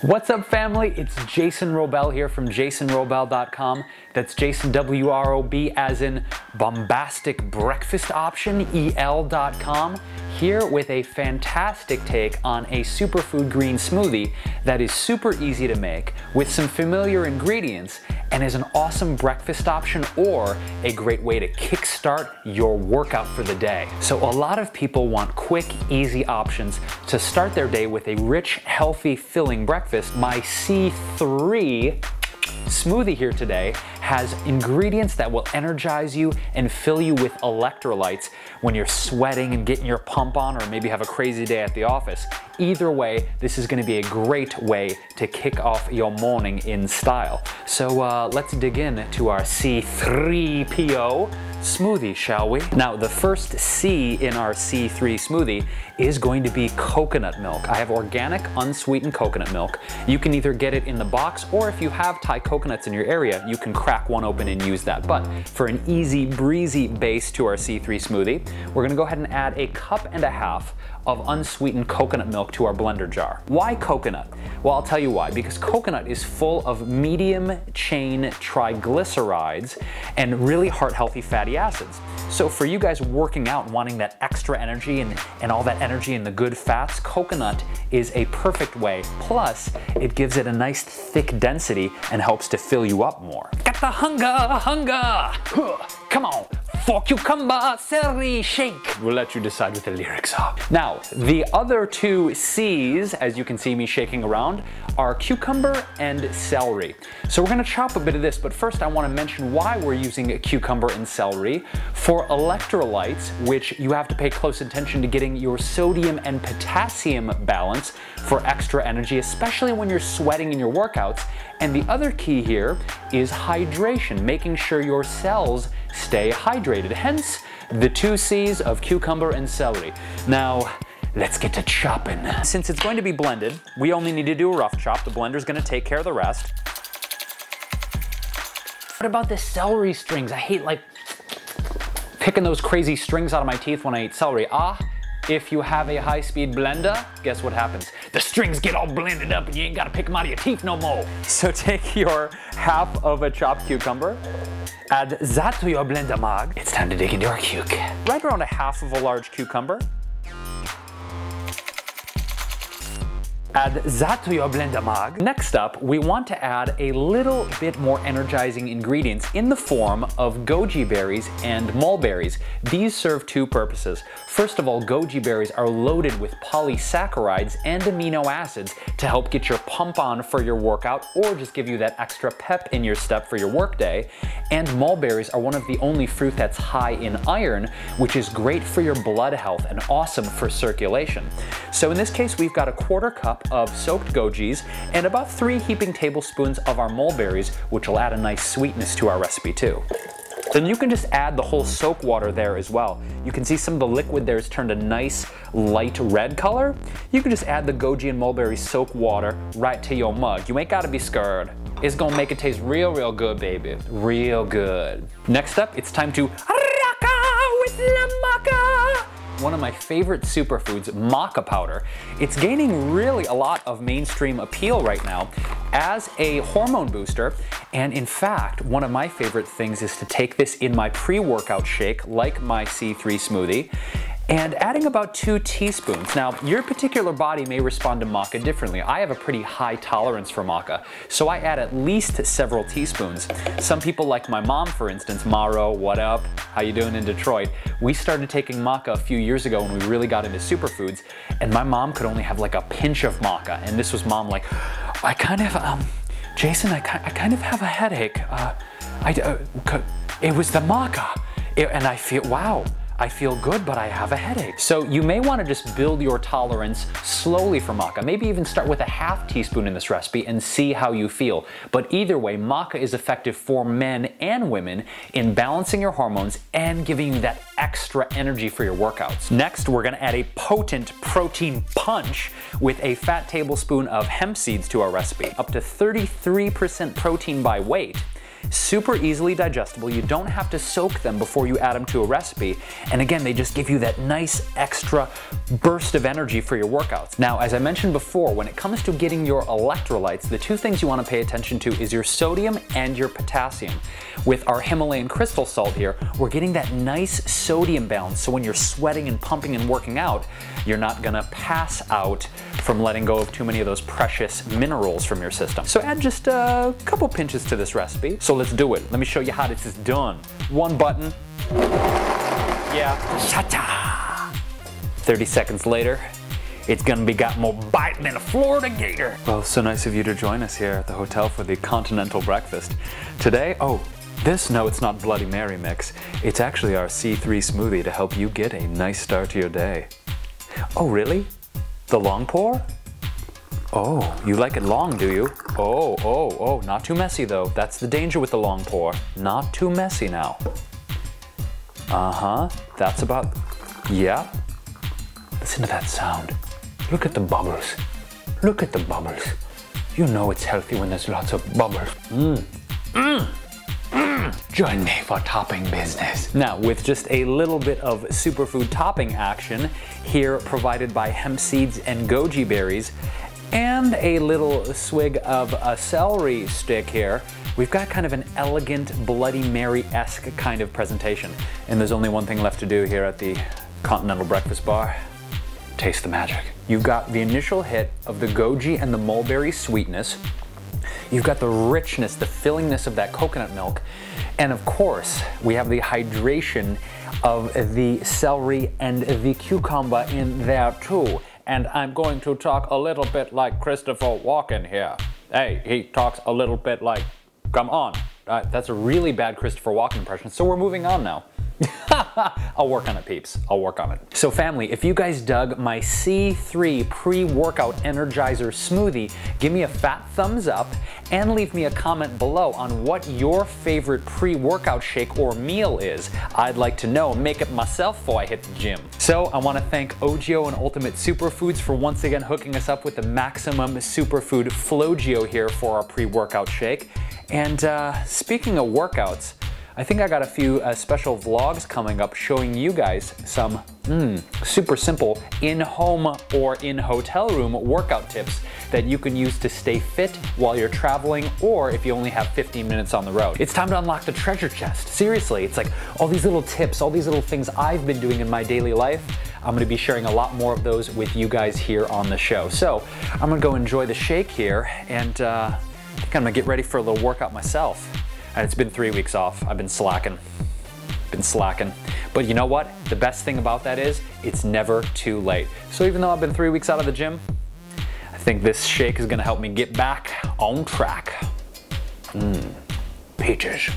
What's up, family? It's Jason Wrobel here from jasonwrobel.com. That's Jason W-R-O-B as in bombastic breakfast option, EL.com. Here with a fantastic take on a superfood green smoothie that is super easy to make with some familiar ingredients and is an awesome breakfast option or a great way to kickstart your workout for the day. So a lot of people want quick, easy options to start their day with a rich, healthy, filling breakfast. My C3 smoothie here today has ingredients that will energize you and fill you with electrolytes when you're sweating and getting your pump on, or maybe have a crazy day at the office. Either way, this is going to be a great way to kick off your morning in style. So let's dig in to our C3PO smoothie, shall we? Now, the first C in our C3 smoothie is going to be coconut milk. I have organic, unsweetened coconut milk. You can either get it in the box, or if you have Thai coconuts in your area, you can crack one open and use that. But for an easy, breezy base to our C3 smoothie, we're gonna go ahead and add 1.5 cups of unsweetened coconut milk to our blender jar. Why coconut? Well, I'll tell you why. Because coconut is full of medium chain triglycerides and really heart-healthy fatty acids. So for you guys working out and wanting that extra energy and all that energy and the good fats, coconut is a perfect way. Plus, it gives it a nice thick density and helps to fill you up more. Got the hunger! Come on! For cucumber, celery shake. We'll let you decide what the lyrics are. Now, the other two C's, as you can see me shaking around, are cucumber and celery. So we're gonna chop a bit of this, but first I wanna mention why we're using cucumber and celery. For electrolytes, which you have to pay close attention to getting your sodium and potassium balance for extra energy, especially when you're sweating in your workouts. And the other key here is hydration, making sure your cells stay hydrated. Hence, the two C's of cucumber and celery. Now, let's get to chopping. Since it's going to be blended, we only need to do a rough chop. The blender's gonna take care of the rest. What about the celery strings? I hate picking those crazy strings out of my teeth when I eat celery. If you have a high-speed blender, guess what happens? The strings get all blended up and you ain't gotta pick them out of your teeth no more. So take your 1/2 of a chopped cucumber, add that to your blender mug. It's time to dig into our cuke. Right around 1/2 of a large cucumber. Add that to your blender mug. Next up, we want to add a little bit more energizing ingredients in the form of goji berries and mulberries. These serve two purposes. First of all, goji berries are loaded with polysaccharides and amino acids to help get your pump on for your workout or just give you that extra pep in your step for your workday. And mulberries are one of the only fruit that's high in iron, which is great for your blood health and awesome for circulation. So in this case, we've got 1/4 cup of soaked gojis and about 3 heaping tablespoons of our mulberries, which will add a nice sweetness to our recipe too. Then you can just add the whole soak water there as well. You can see some of the liquid there has turned a nice light red color. You can just add the goji and mulberry soak water right to your mug. You ain't gotta be scared. It's gonna make it taste real, real good, baby. Real good. Next up, it's time to rocka with la maca. One of my favorite superfoods, maca powder. It's gaining really a lot of mainstream appeal right now as a hormone booster. And in fact, one of my favorite things is to take this in my pre-workout shake, like my C3 smoothie, and adding about 2 teaspoons. Now, your particular body may respond to maca differently. I have a pretty high tolerance for maca, so I add at least several teaspoons. Some people, like my mom, for instance, Maro, what up? How you doing in Detroit? We started taking maca a few years ago when we really got into superfoods, and my mom could only have like a pinch of maca, and this was mom like, I kind of, Jason, I kind of have a headache. It was the maca, and I feel, wow. I feel good, but I have a headache. So you may want to just build your tolerance slowly for maca. Maybe even start with 1/2 teaspoon in this recipe and see how you feel. But either way, maca is effective for men and women in balancing your hormones and giving you that extra energy for your workouts. Next, we're gonna add a potent protein punch with a fat tablespoon of hemp seeds to our recipe. Up to 33% protein by weight. super easily digestible. You don't have to soak them before you add them to a recipe. And again, they just give you that nice extra burst of energy for your workouts. Now, as I mentioned before, when it comes to getting your electrolytes, the two things you want to pay attention to is your sodium and your potassium. With our Himalayan crystal salt here, we're getting that nice sodium balance, so when you're sweating and pumping and working out, you're not gonna pass out from letting go of too many of those precious minerals from your system. So add just a couple pinches to this recipe. So let's do it. Let me show you how this is done. One button. Yeah. Cha-cha. 30 seconds later, it's gonna be got more bite than a Florida gator. Well, so nice of you to join us here at the hotel for the continental breakfast. Today, no, it's not Bloody Mary mix. It's actually our C3 smoothie to help you get a nice start to your day. Oh, really? The long pour? Oh, you like it long, do you? Oh, not too messy though. That's the danger with the long pour. Not too messy now. That's about, yeah. Listen to that sound. Look at the bubbles. Look at the bubbles. You know it's healthy when there's lots of bubbles. Join me for topping business. Now, with just a little bit of superfood topping action, here provided by hemp seeds and goji berries, and a little swig of a celery stick here, we've got kind of an elegant Bloody Mary-esque kind of presentation. And there's only one thing left to do here at the Continental Breakfast Bar. Taste the magic. You've got the initial hit of the goji and the mulberry sweetness. You've got the richness, the fillingness of that coconut milk. And of course, we have the hydration of the celery and the cucumber in there too. And I'm going to talk a little bit like Christopher Walken here. Hey, he talks a little bit like, come on. That's a really bad Christopher Walken impression, so we're moving on now. I'll work on it, peeps. I'll work on it. So family, if you guys dug my C3 pre-workout energizer smoothie, give me a fat thumbs up and leave me a comment below on what your favorite pre-workout shake or meal is. I'd like to know, make it myself before I hit the gym. So I want to thank OGIO and Ultimate Superfoods for once again hooking us up with the Maximum Superfood Flogio here for our pre-workout shake. And speaking of workouts, I think I got a few special vlogs coming up showing you guys some super simple in-home or in-hotel room workout tips that you can use to stay fit while you're traveling or if you only have 15 minutes on the road. It's time to unlock the treasure chest. Seriously, it's like all these little tips, all these little things I've been doing in my daily life. I'm gonna be sharing a lot more of those with you guys here on the show. So I'm gonna go enjoy the shake here and I think I'm gonna get ready for a little workout myself. And it's been 3 weeks off. I've been slacking. But you know what? The best thing about that is it's never too late. So even though I've been 3 weeks out of the gym, I think this shake is gonna help me get back on track. Peaches.